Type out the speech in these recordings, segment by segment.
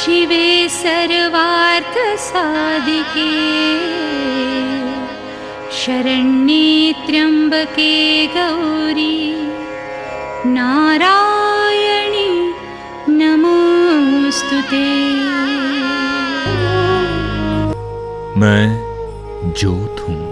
शिवे सर्वार्थसाधिके शरण्ये त्र्यम्बके गौरी नारायणी नमोस्तुते। मैं ज्योत हूँ,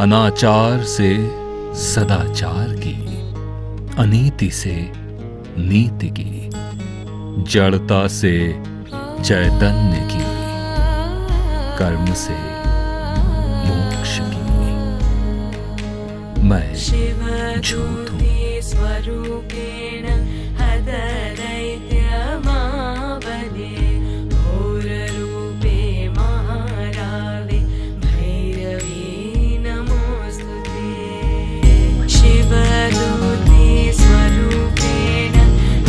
अनाचार से सदाचार की, अनीति से नीति की, जड़ता से चैतन्य की, कर्म से मोक्ष की। मैं ज्योत हूँ। स्वरूपेण हतदैत्यमावने घोररूपे महारावे भैरवी नमोस्तुते। शिवदूते स्वरूपेण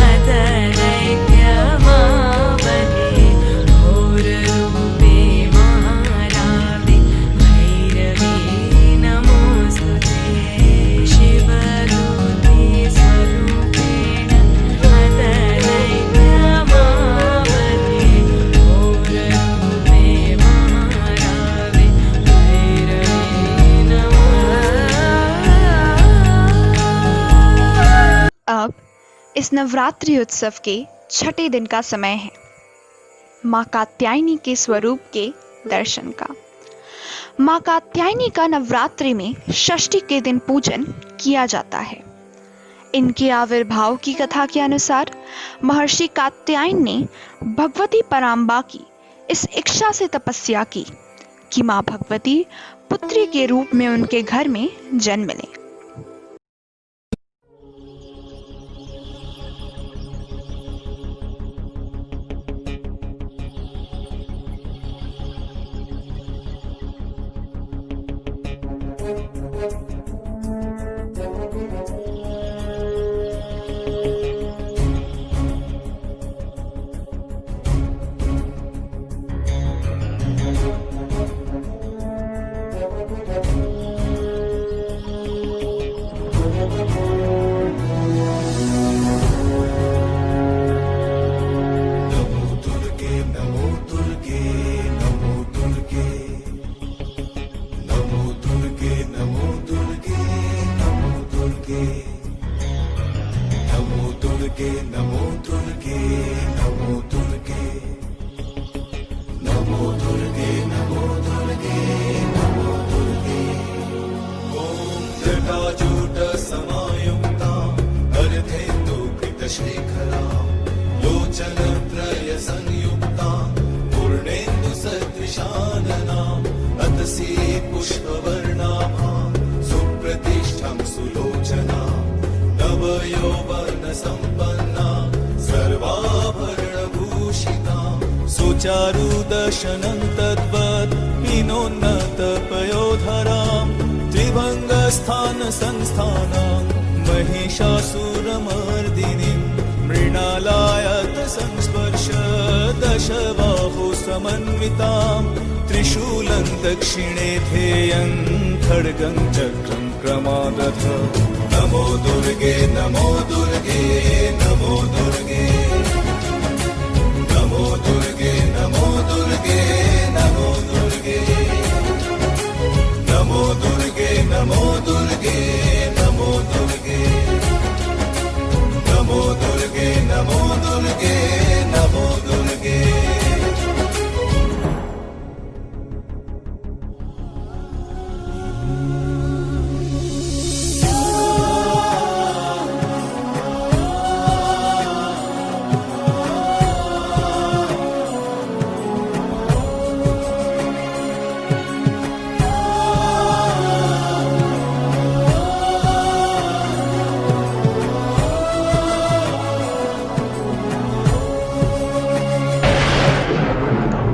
हतदैत्यमावने घोररूपे महारावे भैरवी नमोस्तुते। शिवदूते स्वरूपेण हतदैत्यमावने घोररूपे महारावे भैरवी नमोस्तुते। अब इस नवरात्रि उत्सव के छठे दिन का समय है, माँ कात्यायनी के स्वरूप के दर्शन का। माँ कात्यायनी का नवरात्रि में षष्ठी के दिन पूजन किया जाता है। इनके आविर्भाव की कथा के अनुसार महर्षि कात्यायन ने भगवती पराम्बा की इस इच्छा से तपस्या की कि माँ भगवती पुत्री के रूप में उनके घर में जन्म लें। चारुदशनं तद्वत् हिनोन्नतपयोधरां त्रिभङ्गस्थानसंस्थानां महिषासुरमर्दिनीं मृणालायत संस्पर्श दशबाहुसमन्वितां त्रिशूलं दक्षिणे ध्येयं खड्गं चक्रं क्रमादथ। नमो दुर्गे नमो दुर्गे नमो दुर्गे नमो दुर्गे नमो दुर्गे नमो दुर्गे नमो दुर्गे नमो दुर्गे नमो दुर्गे नमो दुर्गे नमो दुर्गे नमो दुर्गे।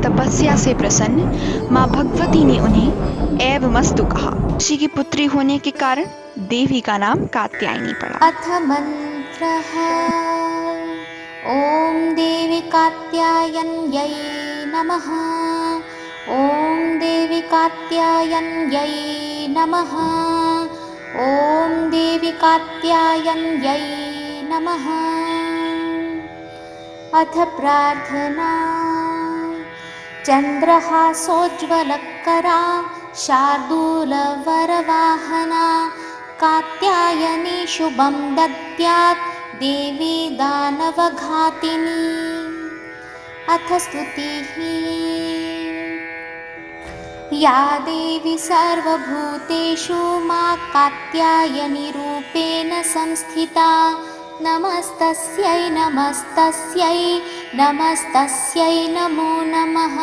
तपस्या से प्रसन्न माँ भगवती ने उन्हें एवमस्तु कहा। ऋषि की पुत्री होने के कारण देवी का नाम कात्यायनी पड़ा। अथ मंत्रः ओम देवी कात्यायन्यै नमः। ओम देवी कात्यायन्यै नमः। ओम देवी कात्यायन्यै नमः। अथ प्रार्थना। चन्द्रहासोज्ज्वलकरा शार्दूलवरवाहना कात्यायनी शुभं दद्यात् देवी दानवघातिनी। अथ स्तुतिः। या देवी सर्वभूतेषु मा कात्यायनी रूपेण संस्थिता नमस्तस्यै नमस्तस्यै नमस्तस्यै नमो नमः।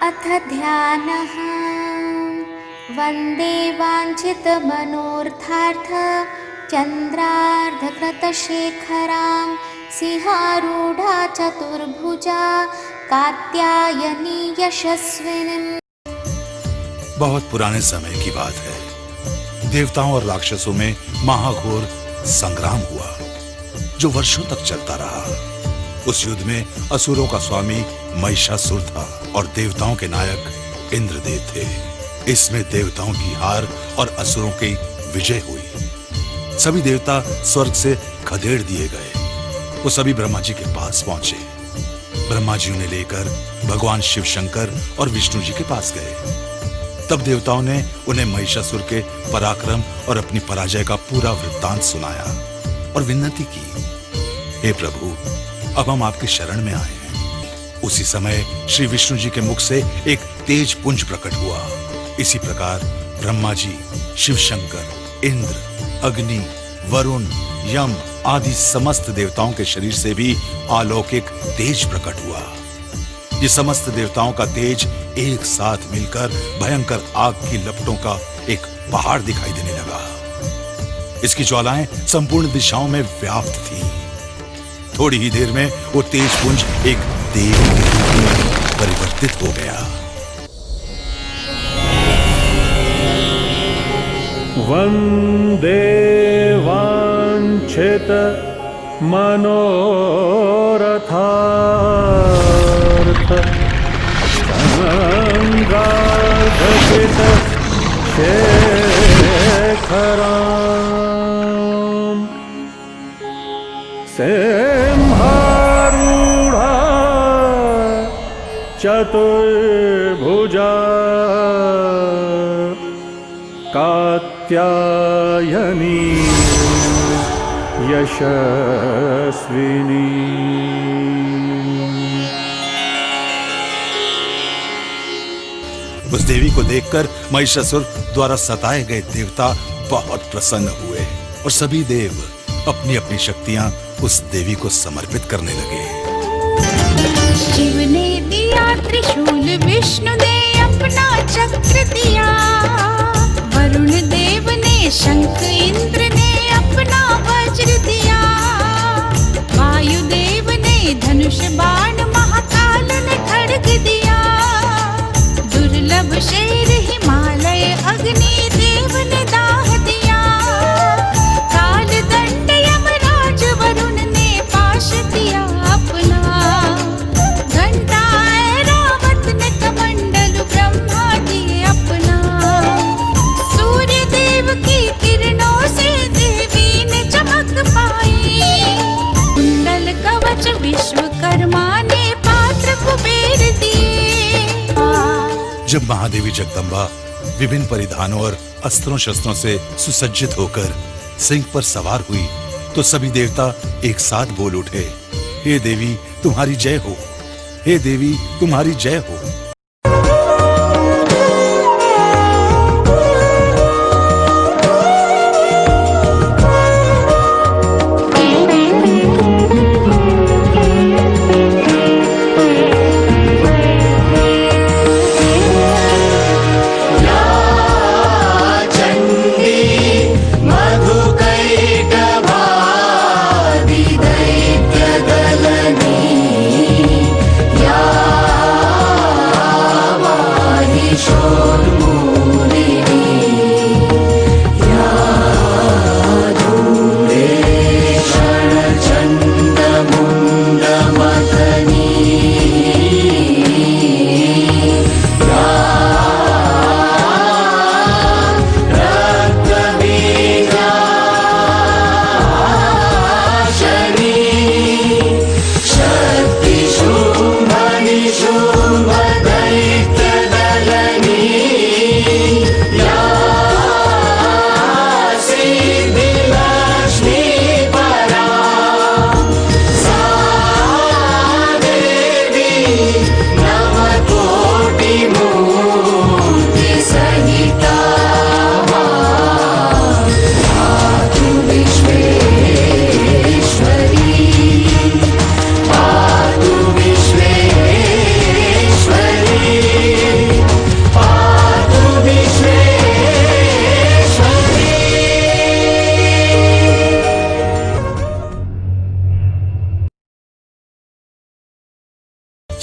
अथ ध्यानः। वन्दे वाञ्छितमनोरथार्थ चन्द्रार्धकृतशेखरां सिंहारूढा चतुर्भुजा कात्यायनी यशस्विनीम्। बहुत पुराने समय की बात है। देवताओं और राक्षसों में महाघोर संग्राम हुआ जो वर्षों तक चलता रहा। उस युद्ध में असुरों का स्वामी महिषासुर था और देवताओं के नायक इंद्रदेव थे। इसमें देवताओं की हार और असुरों की विजय हुई। सभी देवता स्वर्ग से खदेड़ दिए गए। वो सभी ब्रह्मा जी के पास पहुंचे। ब्रह्मा जी उन्हें लेकर भगवान शिव शंकर और विष्णु जी के पास गए। तब देवताओं ने उन्हें महिषासुर के पराक्रम और अपनी पराजय का पूरा वृत्तांत सुनाया और विनती की, हे प्रभु, अब हम आपकी शरण में आए हैं। उसी समय श्री विष्णु जी के मुख से एक तेज पुंज प्रकट हुआ। इसी प्रकार ब्रह्मा जी, शिव शंकर, इंद्र, अग्नि, वरुण, यम आदि समस्त देवताओं के शरीर से भी अलौकिक तेज प्रकट हुआ। ये समस्त देवताओं का तेज एक साथ मिलकर भयंकर आग की लपटों का एक पहाड़ दिखाई देने लगा। इसकी ज्वालाएं संपूर्ण दिशाओं में व्याप्त थी। थोड़ी ही देर में वो तेज पुंज एक देव के रूप में परिवर्तित हो गया। वंदे वांछित मनोरथार्थ चन्द्रार्धकृत शेखरां सिंहारूढा चतुर्भुजा कात्यायनी यशस्विनी। उस देवी को देखकर महिषासुर द्वारा सताए गए देवता बहुत प्रसन्न हुए और सभी देव अपनी अपनी शक्तियां उस देवी को समर्पित करने लगे। शिव ने दिया त्रिशूल, विष्णु ने अपना चक्र दिया, वरुण देव ने शंख, इंद्र ने अपना वज्र दिया, वायुदेव ने धनुष बाण, महाकाल ने खड्ग दिया, दुर्लभ शेर हिमालय अग्नि देव ने दाह दिया, काल दंड यमराज वरुण ने पाश दिया अपना, घंटा ऐरावत ने कमंडल ब्रह्मा दिए अपना, सूर्य देव की किरणों से देवी ने चमक पाई, कुंडल कवच विश्वकर्मा ने पात्र कुबेर दिए। जब महादेवी जगदम्बा विभिन्न परिधानों और अस्त्रों शस्त्रों से सुसज्जित होकर सिंह पर सवार हुई तो सभी देवता एक साथ बोल उठे, हे देवी तुम्हारी जय हो, हे देवी तुम्हारी जय हो।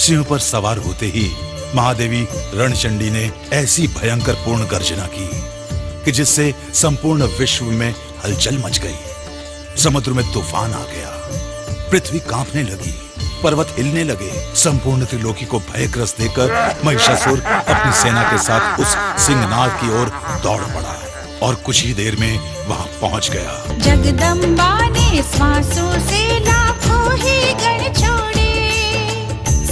सिंह पर सवार होते ही महादेवी रणचंडी ने ऐसी भयंकर पूर्ण गर्जना की कि जिससे संपूर्ण विश्व में हलचल मच गई। समुद्र में तूफान आ गया, पृथ्वी कांपने लगी, पर्वत हिलने लगे। संपूर्ण त्रिलोकी को भयग्रस्त देखकर महिषासुर अपनी सेना के साथ उस सिंहनाद की ओर दौड़ पड़ा और कुछ ही देर में वहां पहुंच गया। जगदम्बा ने श्वासों से लाखों ही गण छोड़े,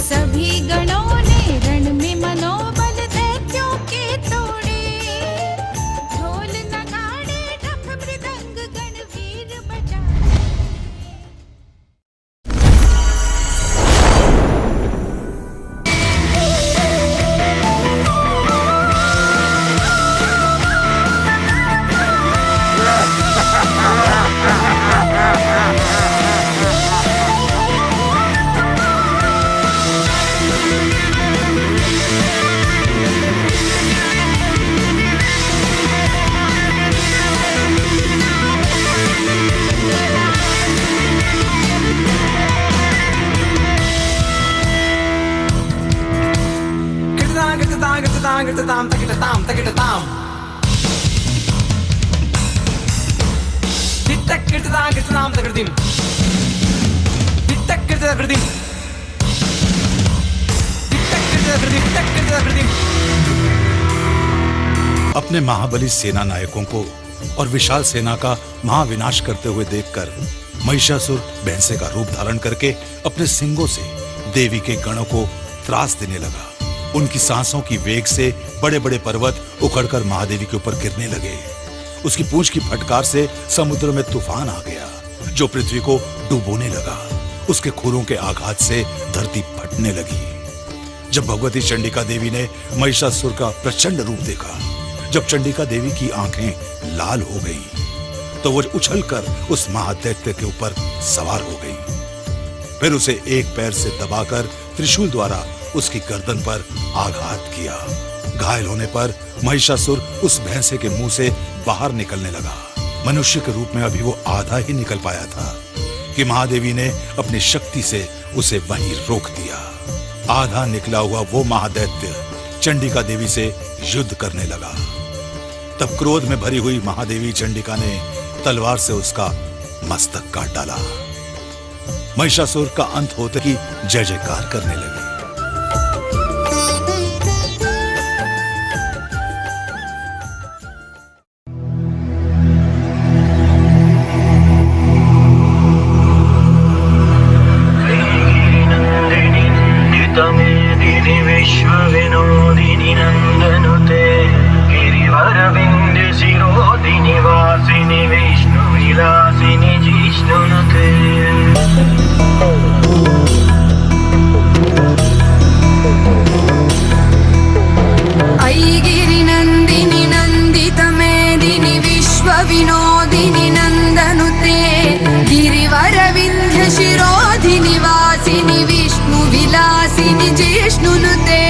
सभी गणों ने रण में मनोबल दैत्यों के तोड़े। ढोल नगाड़े ढप मृदंग गणवीर बजाए। गिरताम तकिटताम तकिटताम तित्तक गिरताम गिरताम तकिटदिम तित्तक गिरताम गिरदिम तित्तक गिरताम गिरदिम तित्तक गिरताम गिरदिम। अपने महाबली सेना नायकों को और विशाल सेना का महाविनाश करते हुए देखकर महिषासुर भैंसे का रूप धारण करके अपने सिंगों से देवी के गणों को त्रास देने लगा। उनकी सांसों की वेग से बड़े बड़े पर्वत उखड़कर महादेवी के ऊपर गिरने लगे। उसकी पूंछ की फटकार से समुद्र में तूफान आ गया जो पृथ्वी को डुबोने लगा। उसके खुरों के आघात से धरती फटने लगी। जब भगवती चंडिका देवी ने महिषासुर का प्रचंड रूप देखा, जब चंडिका देवी की आंखें लाल हो गई तो वो उछलकर उस महादैत्य के ऊपर सवार हो गई। फिर उसे एक पैर से दबाकर त्रिशूल द्वारा उसकी गर्दन पर आघात किया। घायल होने पर महिषासुर उस भैंसे के मुंह से बाहर निकलने लगा। मनुष्य के रूप में अभी वो आधा ही निकल पाया था कि महादेवी ने अपनी शक्ति से उसे वहीं रोक दिया। आधा निकला हुआ वो महादैत्य चंडिका देवी से युद्ध करने लगा। तब क्रोध में भरी हुई महादेवी चंडिका ने तलवार से उसका मस्तक काट डाला। महिषासुर का अंत होते ही जय जयकार करने लगी। विनोदिनी नंदनुते गिरिवर विंध्य शिरोधिनि वासिनि विष्णु विलासिनि जिष्णुनुते